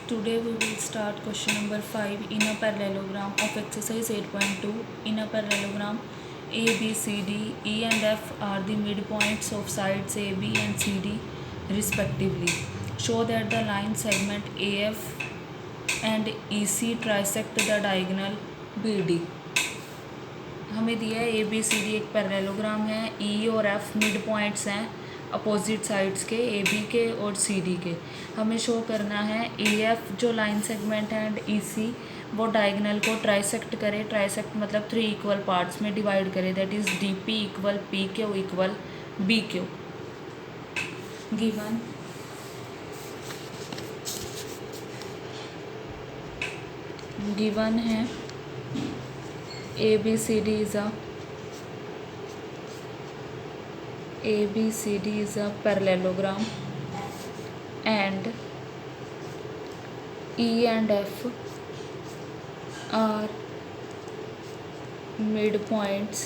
Today we will start question number 5 in a parallelogram of exercise 8.2. In a parallelogram, A, B, C, D, E and F are the midpoints of sides AB and CD respectively. Show that the line segment AF and EC trisect the diagonal BD. हमें दिया है A B C D एक parallelogram है, ई और F mid points हैं opposite sides के A B के और सी डी के. हमें शो करना है ए एफ जो लाइन सेगमेंट है एंड ई सी वो डायगनल को ट्राइसेक्ट करे. ट्राइसेक्ट मतलब 3 इक्वल पार्ट्स में डिवाइड करे, that is D P equal P Q equal B Q. Given है ABCD is a parallelogram and E and F are midpoints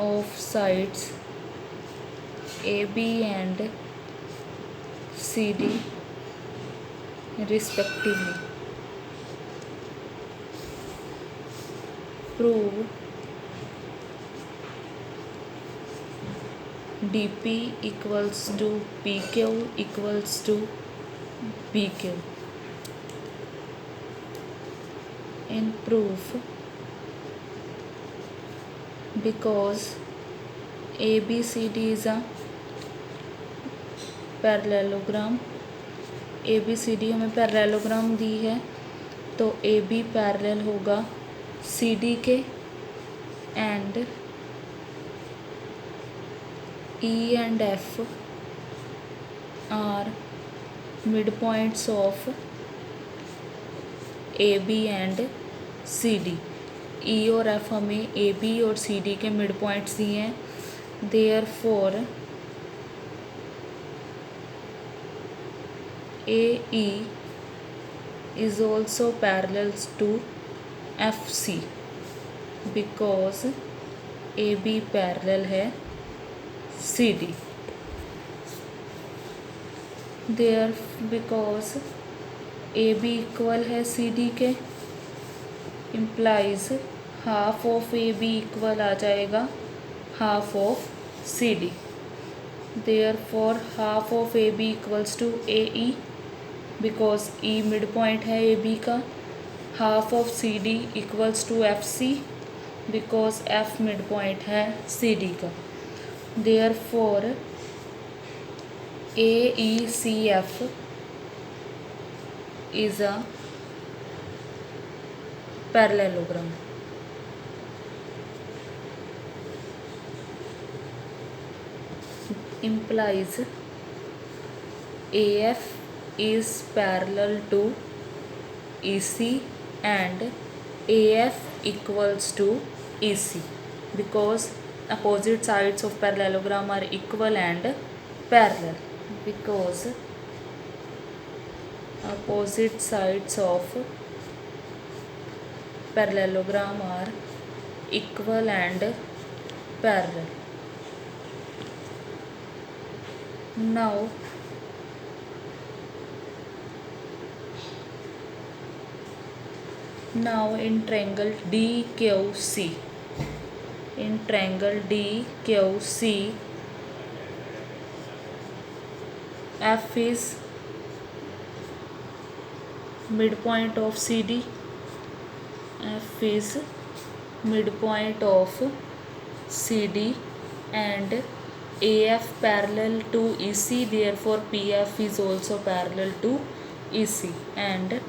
of sides AB and CD respectively. Prove dp equals to pq equals to bq. In proof, because ABCD is a parallelogram, ABCD हमें parallelogram दी है तो AB parallel होगा CD के and E and F are midpoints of AB and CD. E और F हमें AB और CD के mid points दिए हैं. Therefore AE is also parallel to FC because AB parallel है CD. There because AB equal है CD के implies half of AB equal आ जाएगा half of CD. Therefore half of AB equals to AE because E mid point है AB का. Half of CD equals to FC because F mid point है CD का. Therefore AECF is a parallelogram. Implies AF is parallel to EC and AF equals to EC because opposite sides of parallelogram are equal and parallel. Because opposite sides of parallelogram are equal and parallel. Now in triangle DQC, F is midpoint of CD. F is midpoint of CD and AF parallel to EC. Therefore PF is also parallel to EC and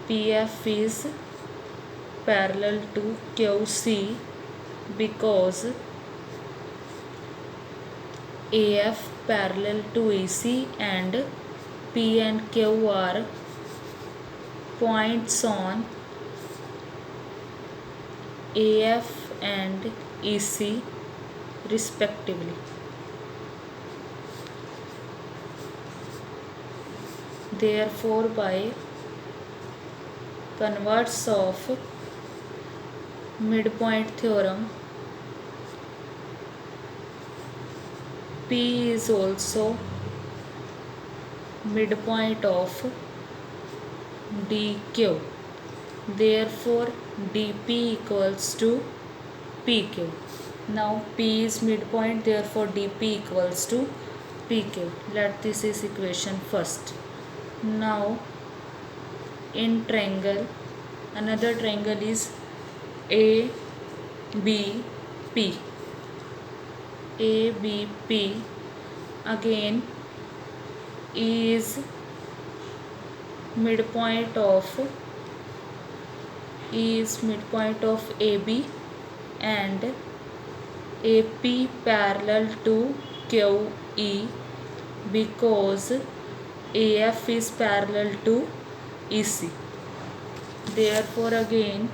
PF is parallel to QC because AF parallel to EC and P and Q are points on AF and EC respectively. Therefore by converse of midpoint theorem, P is also midpoint of DQ. Therefore DP equals to PQ. Now P is midpoint, therefore DP equals to PQ. Let this is equation first. Now in triangle, another triangle is ABP. ABP again is midpoint of AB and AP parallel to QE because AF is parallel to EC. Therefore again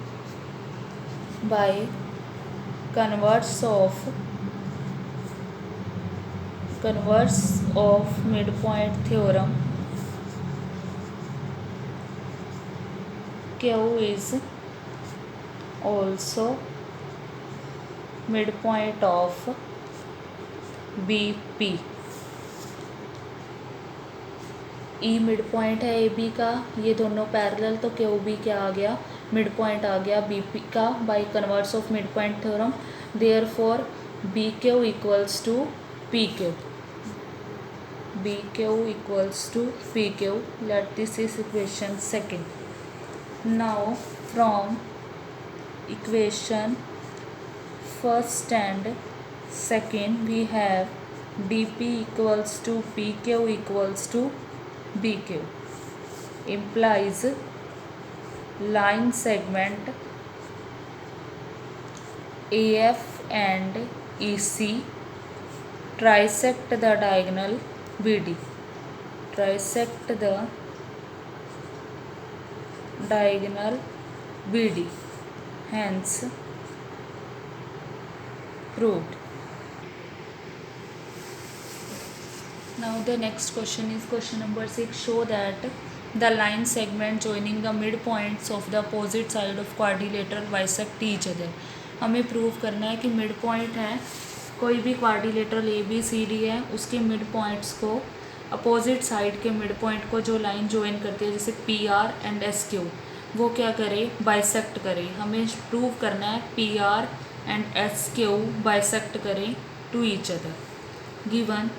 by converse of midpoint theorem, Q is also midpoint of BP. E midpoint है AB का, ये दोनों parallel, तो QB क्या आ गया, midpoint आ गया BP का by converse of midpoint theorem. Therefore BQ equals to PQ. BQ equals to PQ. Let this is equation second. Now from equation first and second we have DP equals to PQ equals to BQ, implies line segment AF and EC trisect the diagonal BD. Trisect the diagonal BD. Hence proved. Now the next question is question number 6. Show that the line segment joining the midpoints of the opposite side of quadrilateral bisect each other. हमें prove करना है कि mid point है, कोई भी quadrilateral ABCD है, उसके mid points को अपोजिट साइड के मिड पॉइंट को जो लाइन ज्वाइन करती है जैसे PR एंड SQ, वो क्या करे, बाइसेक्ट करे. हमें प्रूव करना है PR एंड SQ बाइसेक्ट करें to each other. Given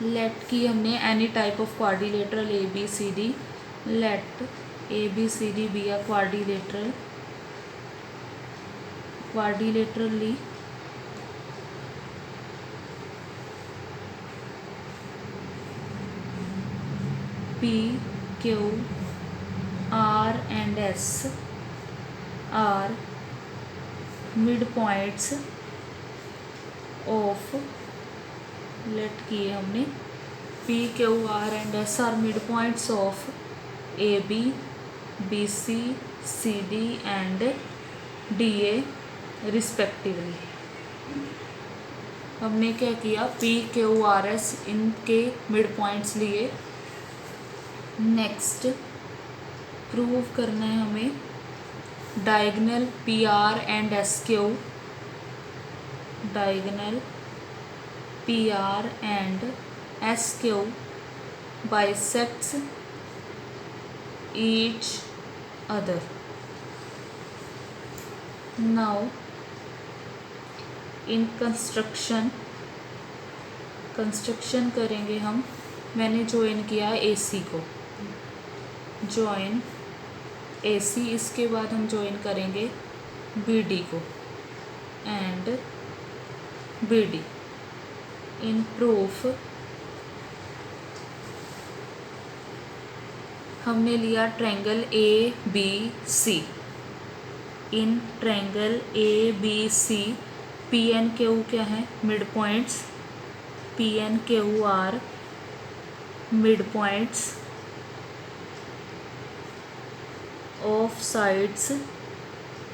let की हमने any type of quadrilateral ABCD, let ABCD be a quadrilaterally P, Q, R and S are midpoints of, let किए हमने P, Q, R and S are midpoints of AB, BC, CD and DA respectively. हमने क्या किया, P, Q, R, S इनके mid points लिए. Next prove करना है हमें diagonal PR and SQ, diagonal PR and SQ bisects each other. Now in construction करेंगे हम. मैंने ज्वाइन किया है AC को, ज्वाइन AC. इसके बाद हम ज्वाइन करेंगे BD को एंड BD. इन प्रूफ हमने लिया triangle ABC. In triangle ABC P and Q क्या है, mid points. P and Q are mid points of sides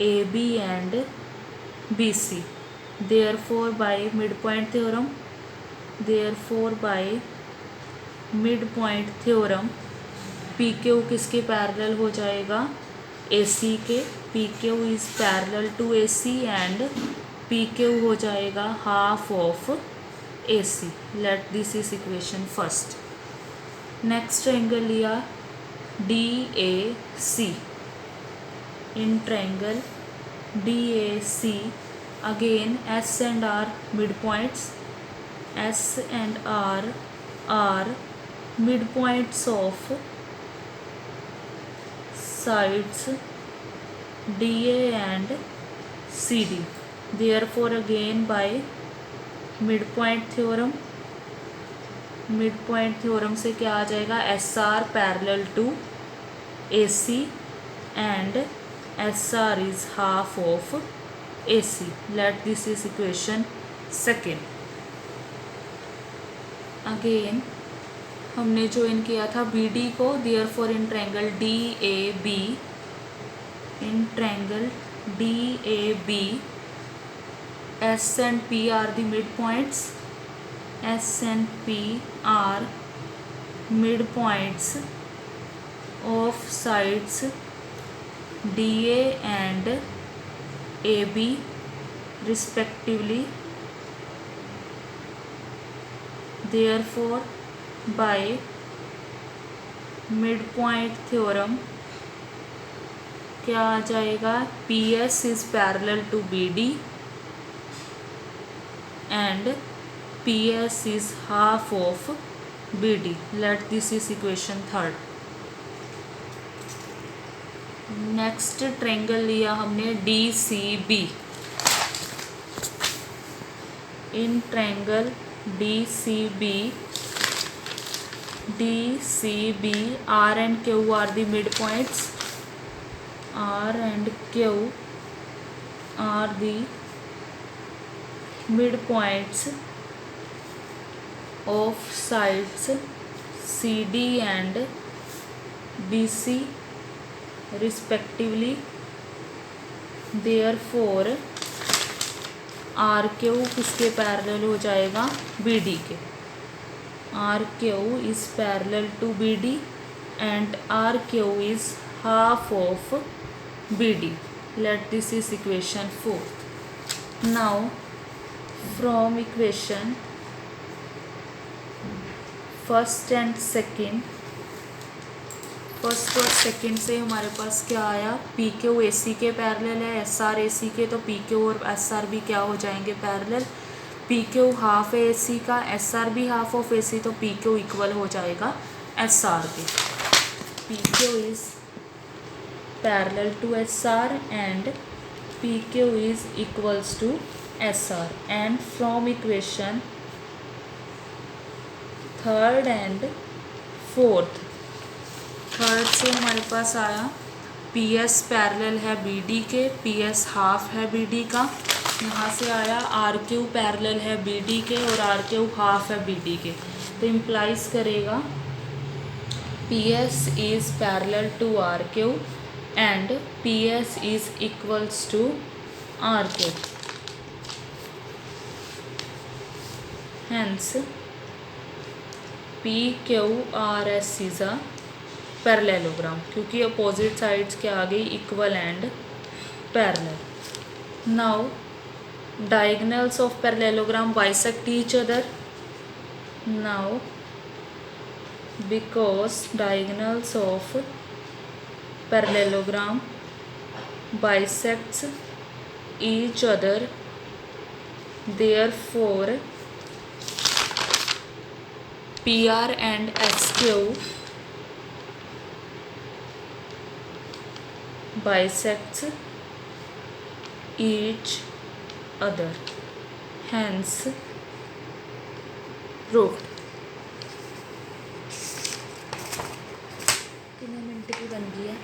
AB and BC. Therefore by midpoint theorem PQ किसके parallel हो जाएगा, AC के. PQ is parallel to AC and PQ हो जाएगा half of AC. Let this is equation first. Next triangle लिया DAC. In triangle DAC, again S and R midpoints. S and R are midpoints of sides DA and CD. Therefore, again by midpoint theorem से क्या आ जाएगा, SR parallel to AC and SR is half of AC. Let this is equation second. Again हमने join किया था BD को, therefore in triangle DAB, S and P are the midpoints. S and P are midpoints of sides DA and AB respectively. Therefore, by midpoint theorem क्या आ जाएगा, PS is parallel to BD and PS is half of BD. Let this is equation third. Next triangle लिया हमने DCB. In triangle DCB R and Q are the midpoints. R and Q are the midpoints of sides CD and BC respectively. Therefore RQ किसके parallel हो जाएगा, BD के. RQ is parallel to BD and RQ is half of BD. Let this is equation 4. Now from equation first और second से हमारे पास क्या आया, PQ AC के पैरेलल है, SR AC के, तो PQ और SR भी क्या हो जाएंगे, पैरेलल. PQ हाफ है AC का, SR भी हाफ ऑफ AC, तो PQ इक्वल हो जाएगा SR के. PQ is parallel to SR and PQ is equals to SR. And from equation third and fourth, third से हमारे पास आया PS पैरेलल है BD के, PS हाफ है BD का. यहाँ से आया RQ पैरेलल है BD के और RQ हाफ है BD के, तो इम्प्लाइज करेगा PS is parallel to RQ and PS is equals to RQ. Hence PQRS is a parallelogram, क्योंकि अपोजिट साइड्स क्या आ गई, equal and parallel. Now diagonals of parallelogram bisect each other. Now because diagonals of parallelogram bisects each other, therefore PR and SQ bisects each other, hence proved. कितने minute की बन गई है?